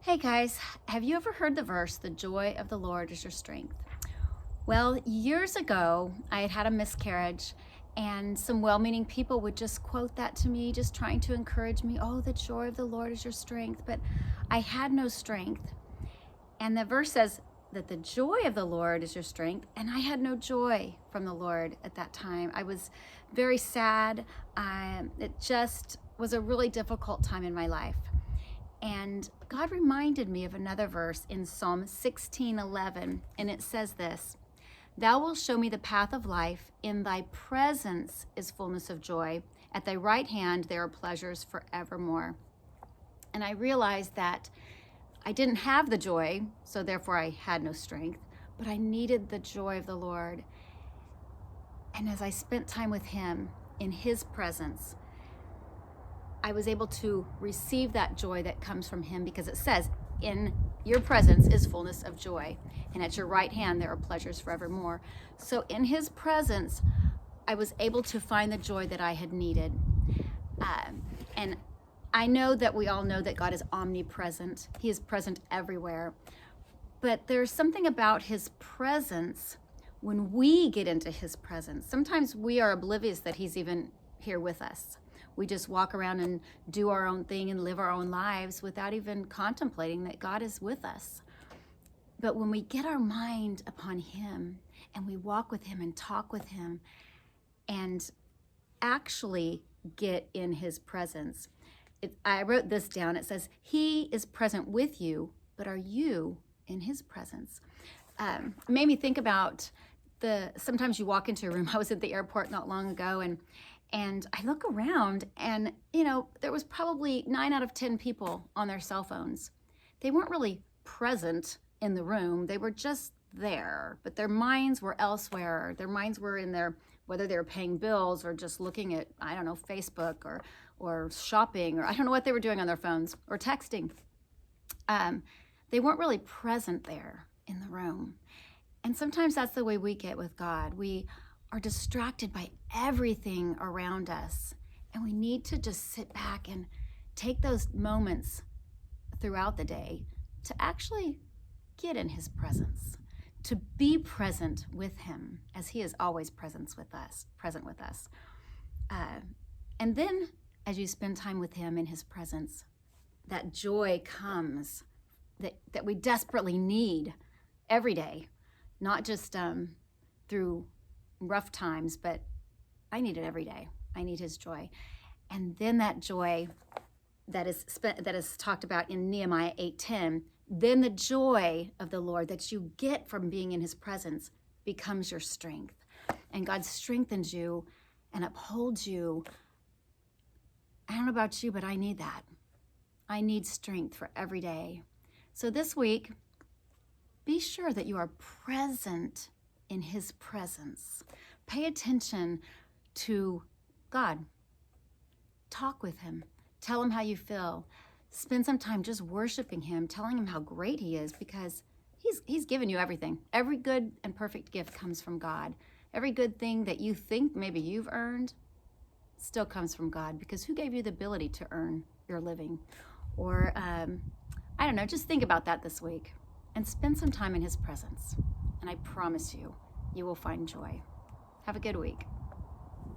Hey guys, have you ever heard the verse, "The joy of the Lord is your strength"? Well, years ago, I had had a miscarriage, and some well meaning people would just quote that to me, just trying to encourage me. Oh, the joy of the Lord is your strength. But I had no strength. And the verse says that the joy of the Lord is your strength. And I had no joy from the Lord at that time. I was very sad. It just was a really difficult time in my life. And God reminded me of another verse in Psalm 16:11, and it says this: "Thou wilt show me the path of life. In thy presence is fullness of joy. At thy right hand there are pleasures forevermore." And I realized that I didn't have the joy, so therefore I had no strength, but I needed the joy of the Lord. And as I spent time with Him in His presence, I was able to receive that joy that comes from Him, because it says, in your presence is fullness of joy, and at your right hand there are pleasures forevermore. So in His presence, I was able to find the joy that I had needed. And I know that we all know that God is omnipresent. He is present everywhere. But there's something about His presence when we get into His presence. Sometimes we are oblivious that He's even here with us. We just walk around and do our own thing and live our own lives without even contemplating that God is with us. But when we get our mind upon Him and we walk with Him and talk with Him and actually get in His presence, I wrote this down. It says, He is present with you, but are you in His presence? It made me think about sometimes you walk into a room. I was at the airport not long ago, and I look around, and there was probably 9 out of 10 people on their cell phones. They weren't really present in the room. They were just there, but their minds were elsewhere. Their minds were in whether they were paying bills or just looking at, I don't know, Facebook or shopping, or I don't know what they were doing on their phones, or texting. They weren't really present there in the room. And sometimes that's the way we get with God. We are distracted by everything around us, and we need to just sit back and take those moments throughout the day to actually get in His presence, to be present with Him, as He is always present with us. And then as you spend time with Him in His presence, that joy comes that we desperately need every day, not just through rough times, but I need it every day. I need His joy. And then that joy that is talked about in Nehemiah 8:10, then the joy of the Lord that you get from being in His presence becomes your strength. And God strengthens you and upholds you. I don't know about you, but I need that. I need strength for every day. So this week, be sure that you are present in His presence. Pay attention to God. Talk with Him. Tell Him how you feel. Spend some time just worshiping Him, telling Him how great He is, because He's given you everything. Every good and perfect gift comes from God. Every good thing that you think maybe you've earned still comes from God, because who gave you the ability to earn your living? Or, I don't know, just think about that this week and spend some time in His presence. And I promise you, you will find joy. Have a good week.